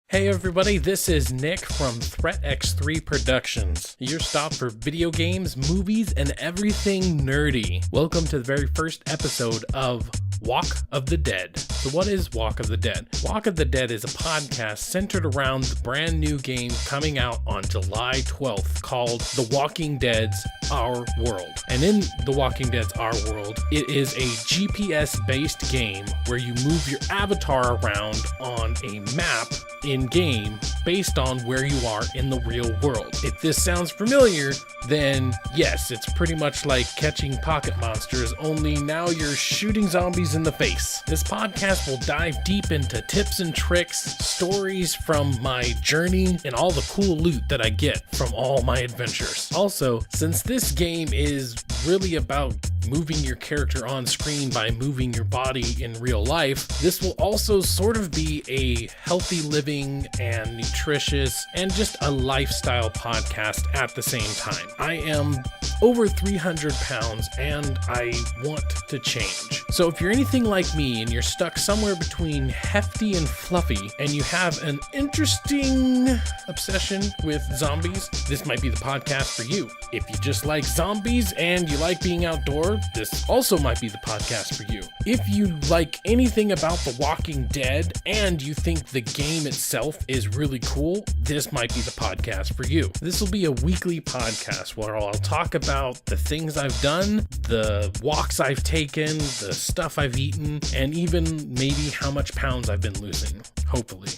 Hey everybody, this is Nick from ThreatX3 Productions, your stop for video games, movies, and everything nerdy. Welcome to the very first episode of Walk of the Dead. So what is Walk of the Dead? Walk of the Dead is a podcast centered around the brand new game coming out on July 12th called The Walking Dead's Our World. And in The Walking Dead's Our World, it is a GPS-based game where you move your avatar around on a map in-game based on where you are in the real world. If this sounds familiar, then yes, it's pretty much like catching pocket monsters, only now you're shooting zombies in the face. This podcast will dive deep into tips and tricks, stories from my journey, and all the cool loot that I get from all my adventures. Also, since this game is really about moving your character on screen by moving your body in real life, this will also sort of be a healthy living and nutritious and just a lifestyle podcast at the same time. I am over 300 pounds and I want to change. So if you're anything like me and you're stuck somewhere between hefty and fluffy and you have an interesting obsession with zombies, this might be the podcast for you. If you just like zombies and you like being outdoors, this also might be the podcast for you. If you like anything about The Walking Dead and you think the game itself is really cool, this might be the podcast for you. This will be a weekly podcast where I'll talk about the things I've done, the walks I've taken, the stuff I've eaten, and even maybe how much pounds I've been losing. Hopefully.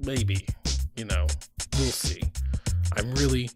Maybe. We'll see. I'm really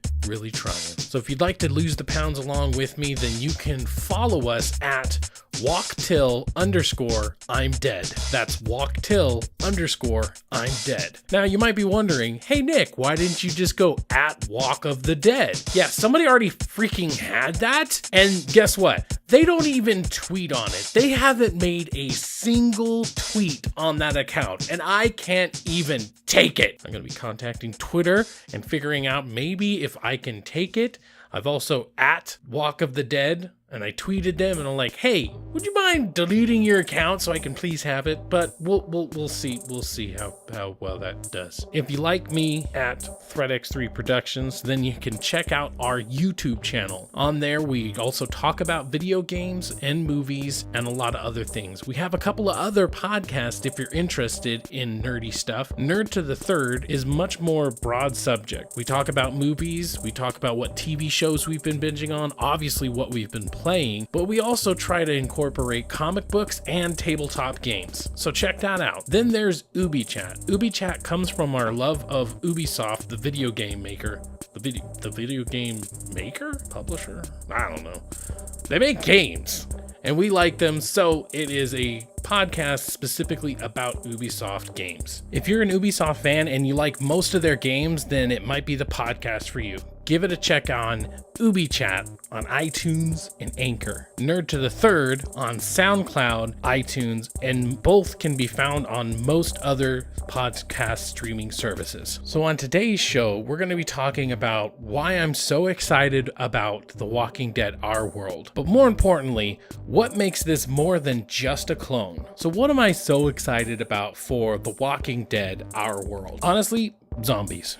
trying. So if you'd like to lose the pounds along with me, then you can follow us at walktill_I'm dead. That's walktill_I'm dead. Now you might be wondering, hey Nick, why didn't you just go at Walk of the Dead? Yeah, somebody already freaking had that. And guess what? They don't even tweet on it. They haven't made a single tweet on that account, and I can't even take it. I'm going to be contacting Twitter and figuring out maybe if I can take it. I've also at Walk of the Dead, and I tweeted them and I'm like, hey, would you mind deleting your account so I can please have it? But we'll see how well that does. If you like me at ThreatX3 Productions, then you can check out our YouTube channel. On there, we also talk about video games and movies and a lot of other things. We have a couple of other podcasts if you're interested in nerdy stuff. Nerd to the Third is much more broad subject. We talk about movies, we talk about what TV shows we've been binging on, obviously what we've been playing, but we also try to incorporate comic books and tabletop games. So check that out. Then there's UbiChat. UbiChat comes from our love of Ubisoft, the video game maker. The video game maker? Publisher? I don't know. They make games, and we like them, so it is a podcast specifically about Ubisoft games. If you're an Ubisoft fan and you like most of their games, then it might be the podcast for you. Give it a check on UbiChat on iTunes and Anchor. Nerd to the Third on SoundCloud, iTunes, and both can be found on most other podcast streaming services. So on today's show, we're going to be talking about why I'm so excited about The Walking Dead Our World. But more importantly, what makes this more than just a clone? So what am I so excited about for The Walking Dead Our World? Honestly, zombies.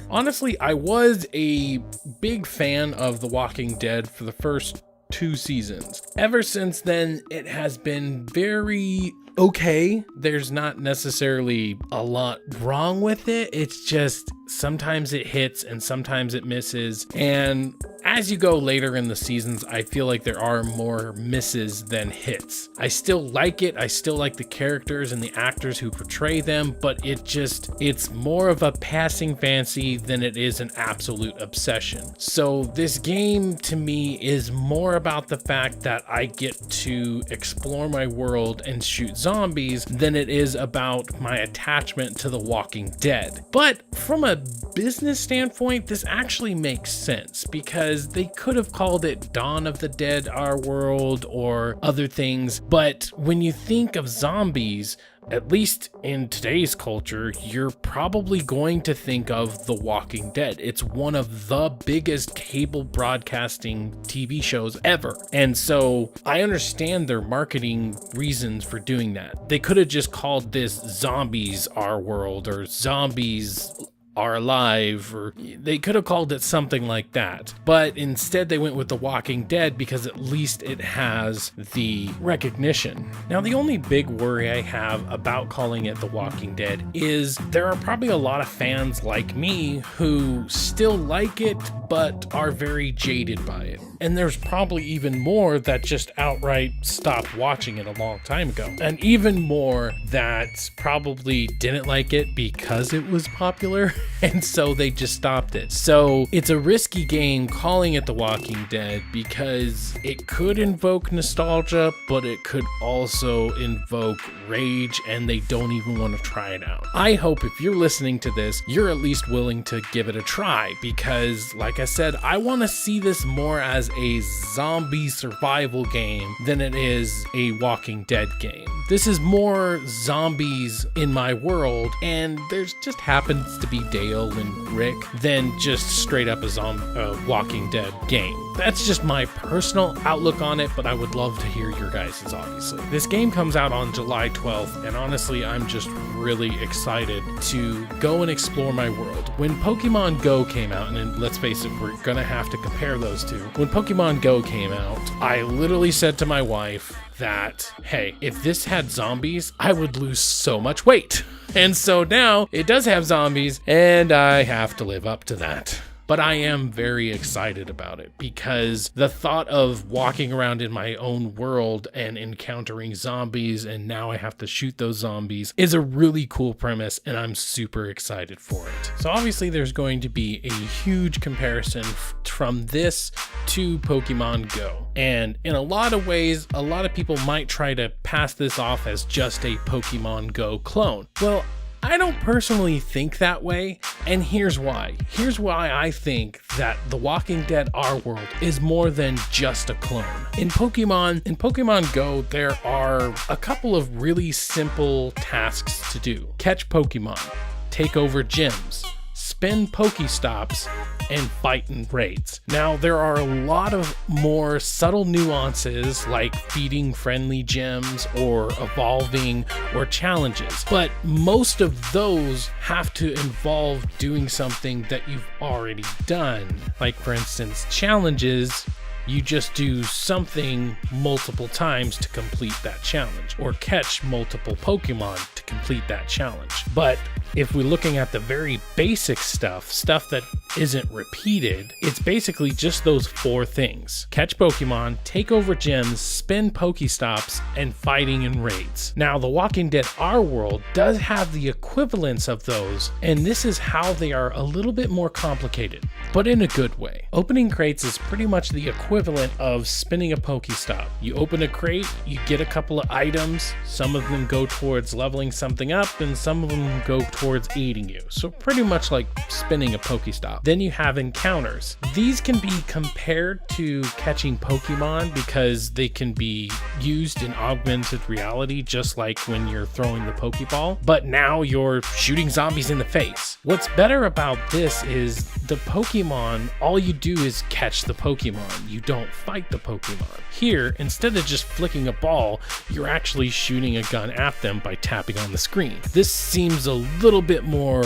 Honestly, I was a big fan of The Walking Dead for the first 2 seasons. Ever since then, it has been very okay. There's not necessarily a lot wrong with it. It's just sometimes it hits and sometimes it misses. And as you go later in the seasons, I feel like there are more misses than hits. I still like it. I still like the characters and the actors who portray them, but it's more of a passing fancy than it is an absolute obsession. So this game to me is more about the fact that I get to explore my world and shoot zombies than it is about my attachment to The Walking Dead. But from a business standpoint, this actually makes sense because they could have called it Dawn of the Dead Our World or other things, but when you think of zombies, at least in today's culture, you're probably going to think of The Walking Dead. It's one of the biggest cable broadcasting TV shows ever. And so I understand their marketing reasons for doing that. They could have just called this Zombies Our World or Zombies Are Alive, or they could have called it something like that. But instead they went with The Walking Dead because at least it has the recognition. Now, the only big worry I have about calling it The Walking Dead is there are probably a lot of fans like me who still like it, but are very jaded by it. And there's probably even more that just outright stopped watching it a long time ago. And even more that probably didn't like it because it was popular. And so they just stopped it. So it's a risky game calling it The Walking Dead because it could invoke nostalgia, but it could also invoke rage, and they don't even want to try it out. I hope if you're listening to this, you're at least willing to give it a try because, like I said, I want to see this more as a zombie survival game than it is a Walking Dead game. This is more zombies in my world, and there's just happens to be Dale and Rick than just straight up a Walking Dead game. That's just my personal outlook on it, but I would love to hear your guys' obviously. This game comes out on July 12th, and honestly, I'm just really excited to go and explore my world. When Pokemon Go came out, and let's face it, we're gonna have to compare those two. When Pokemon Go came out, I literally said to my wife that, hey, if this had zombies, I would lose so much weight. And so now it does have zombies, and I have to live up to that. But I am very excited about it because the thought of walking around in my own world and encountering zombies, and now I have to shoot those zombies, is a really cool premise, and I'm super excited for it. So obviously there's going to be a huge comparison from this to Pokemon Go. And in a lot of ways, a lot of people might try to pass this off as just a Pokemon Go clone. Well, I don't personally think that way, and here's why. Here's why I think that The Walking Dead Our World is more than just a clone. In Pokemon Go, there are a couple of really simple tasks to do. Catch Pokemon, take over gyms, spin Pokestops, and fight in raids. Now, there are a lot of more subtle nuances like feeding friendly gyms or evolving or challenges, but most of those have to involve doing something that you've already done. Like, for instance, challenges, you just do something multiple times to complete that challenge, or catch multiple Pokemon to complete that challenge. But if we're looking at the very basic stuff that isn't repeated, it's basically just those 4 things. Catch Pokemon, take over gyms, spin Pokestops, and fighting in raids. Now, The Walking Dead Our World does have the equivalents of those, and this is how they are a little bit more complicated, but in a good way. Opening crates is pretty much the equivalent of spinning a Pokestop. You open a crate, you get a couple of items, some of them go towards leveling something up, and some of them go towards eating you. So pretty much like spinning a Pokestop. Then you have encounters. These can be compared to catching Pokemon because they can be used in augmented reality, just like when you're throwing the Pokeball, but now you're shooting zombies in the face. What's better about this is the Pokemon, all you do is catch the Pokemon. You don't fight the Pokemon. Here, instead of just flicking a ball, you're actually shooting a gun at them by tapping on the screen. This seems a little bit more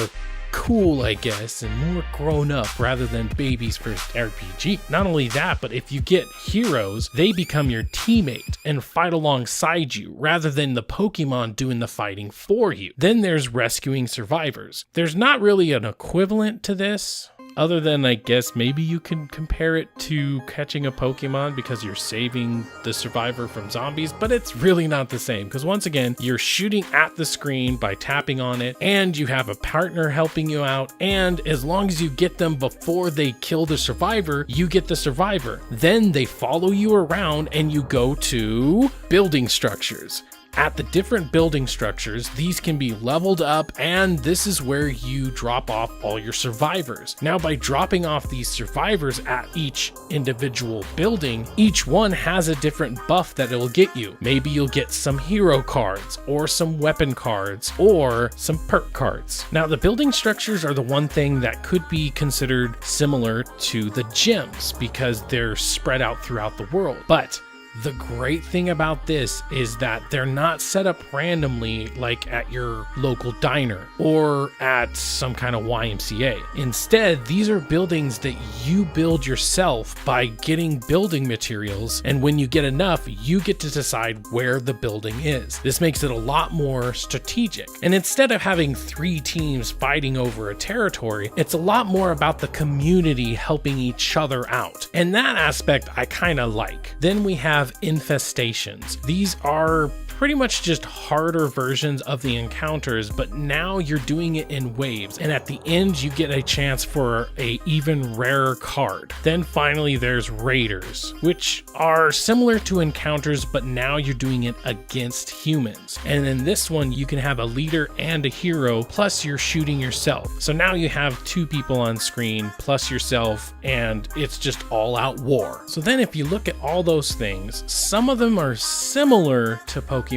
cool, I guess, and more grown up rather than baby's first RPG. Not only that, but if you get heroes, they become your teammate and fight alongside you rather than the Pokemon doing the fighting for you. Then there's rescuing survivors. There's not really an equivalent to this, other than, I guess, maybe you can compare it to catching a Pokemon because you're saving the survivor from zombies, but it's really not the same because, once again, you're shooting at the screen by tapping on it, and you have a partner helping you out, and as long as you get them before they kill the survivor, you get the survivor. Then they follow you around and you go to building structures. At the different building structures, these can be leveled up, and this is where you drop off all your survivors. Now, by dropping off these survivors at each individual building, each one has a different buff that it'll get you. Maybe you'll get some hero cards, or some weapon cards, or some perk cards. Now, the building structures are the one thing that could be considered similar to the gyms because they're spread out throughout the world. But the great thing about this is that they're not set up randomly like at your local diner or at some kind of YMCA. Instead, these are buildings that you build yourself by getting building materials, and when you get enough, you get to decide where the building is. This makes it a lot more strategic. And instead of having 3 teams fighting over a territory, it's a lot more about the community helping each other out. And that aspect I kind of like. Then we have infestations. These are pretty much just harder versions of the encounters, but now you're doing it in waves, and at the end you get a chance for a even rarer card. Then finally there's raiders, which are similar to encounters, but now you're doing it against humans. And in this one you can have a leader and a hero, plus you're shooting yourself. So now you have 2 people on screen plus yourself, and it's just all out war. So then if you look at all those things, some of them are similar to Pokemon,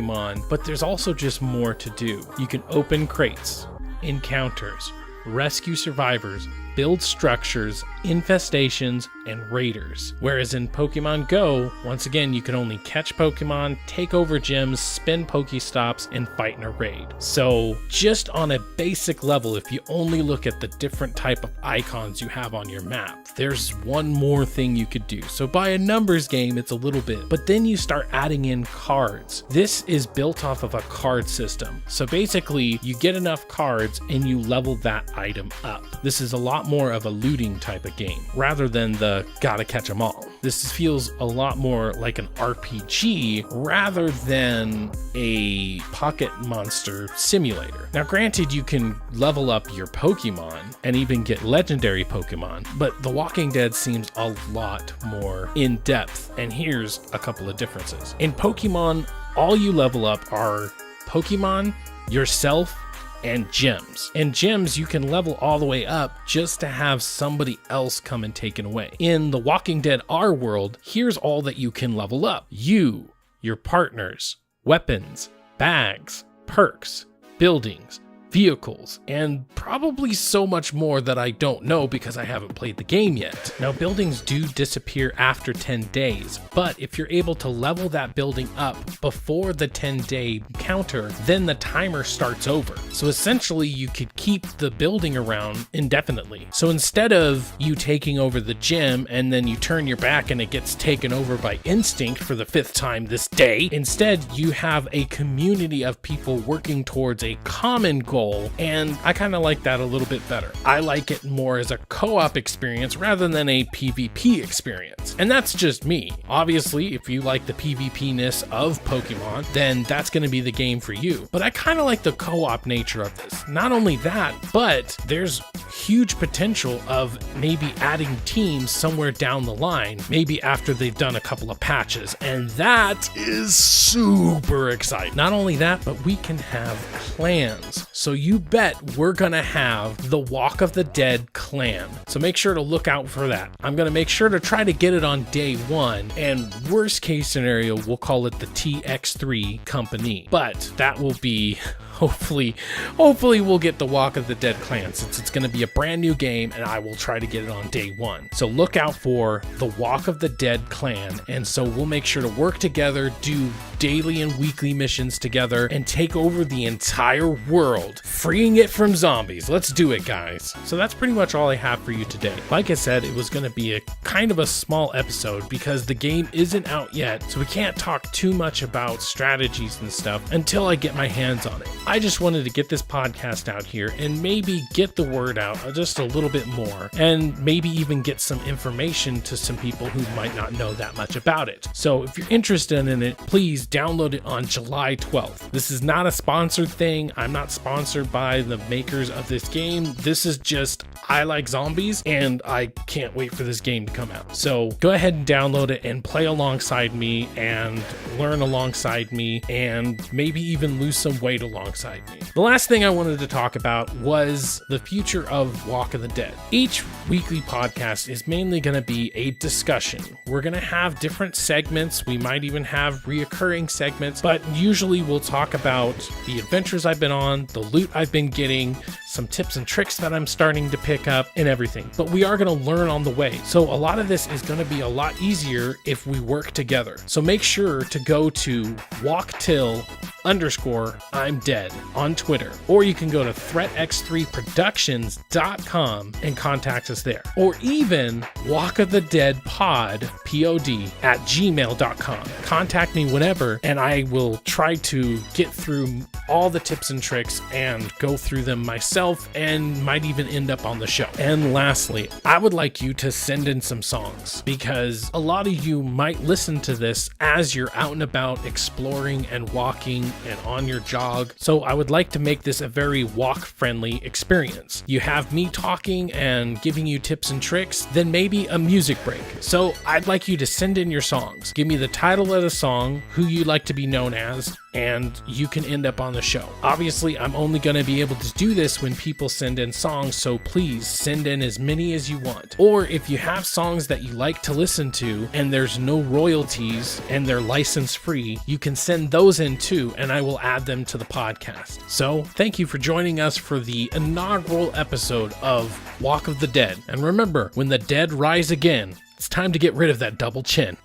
but there's also just more to do. You can open crates, encounters, rescue survivors, build structures, infestations, and raiders. Whereas in Pokemon Go, once again, you can only catch Pokemon, take over gyms, spin Pokestops, and fight in a raid. So just on a basic level, if you only look at the different type of icons you have on your map, there's one more thing you could do. So by a numbers game, it's a little bit, but then you start adding in cards. This is built off of a card system. So basically, you get enough cards and you level that item up. This is a lot more of a looting type of game rather than the gotta catch 'em all. This feels a lot more like an RPG rather than a pocket monster simulator. Now granted, you can level up your Pokemon and even get legendary Pokemon, but The Walking Dead seems a lot more in depth, and here's a couple of differences. In Pokemon, all you level up are Pokemon, yourself, and gems. And gems you can level all the way up just to have somebody else come and take it away. In The Walking Dead our world, here's all that you can level up. You, your partners, weapons, bags, perks, buildings, vehicles, and probably so much more that I don't know because I haven't played the game yet. Now, buildings do disappear after 10 days, but if you're able to level that building up before the 10-day counter, then the timer starts over. So essentially, you could keep the building around indefinitely. So instead of you taking over the gym and then you turn your back and it gets taken over by instinct for the 5th time this day, instead you have a community of people working towards a common goal, and I kind of like that a little bit better. I like it more as a co-op experience rather than a PvP experience. And that's just me. Obviously, if you like the PvP-ness of Pokemon, then that's going to be the game for you. But I kind of like the co-op nature of this. Not only that, but there's huge potential of maybe adding teams somewhere down the line, maybe after they've done a couple of patches. And that is super exciting. Not only that, but we can have clans. So you bet we're gonna have the Walk of the Dead clan. So make sure to look out for that. I'm gonna make sure to try to get it on day 1, and worst case scenario, we'll call it the TX3 company. But that will be hopefully we'll get the Walk of the Dead clan, since it's going to be a brand new game, and I will try to get it on day 1. So look out for the Walk of the Dead clan, and so we'll make sure to work together, do daily and weekly missions together, and take over the entire world, freeing it from zombies. Let's do it, guys. So that's pretty much all I have for you today. Like I said, it was going to be a kind of a small episode because the game isn't out yet, so we can't talk too much about strategies and stuff until I get my hands on it. I just wanted to get this podcast out here and maybe get the word out just a little bit more, and maybe even get some information to some people who might not know that much about it. So if you're interested in it, please download it on July 12th. This is not a sponsored thing. I'm not sponsored by the makers of this game. This is just, I like zombies and I can't wait for this game to come out. So go ahead and download it and play alongside me and learn alongside me and maybe even lose some weight alongside me. The last thing I wanted to talk about was the future of Walk of the Dead. Each weekly podcast is mainly going to be a discussion. We're going to have different segments. We might even have reoccurring segments, but usually we'll talk about the adventures I've been on, the loot I've been getting, some tips and tricks that I'm starting to pick up and everything. But we are going to learn on the way. So a lot of this is going to be a lot easier if we work together. So make sure to go to walktill_I'm dead on Twitter, or you can go to threatx3productions.com and contact us there, or even walkofthedeadpod pod@gmail.com. Contact me whenever and I will try to get through all the tips and tricks and go through them myself and might even end up on the show. And lastly, I would like you to send in some songs, because a lot of you might listen to this as you're out and about exploring and walking and on your jog. So I would like to make this a very walk-friendly experience. You have me talking and giving you tips and tricks, then maybe a music break. So I'd like you to send in your songs. Give me the title of the song, who you'd like to be known as, and you can end up on the show. Obviously, I'm only going to be able to do this when people send in songs, so please send in as many as you want. Or if you have songs that you like to listen to and there's no royalties and they're license free, you can send those in too, and I will add them to the podcast. So thank you for joining us for the inaugural episode of Walk of the Dead. And remember, when the dead rise again, it's time to get rid of that double chin.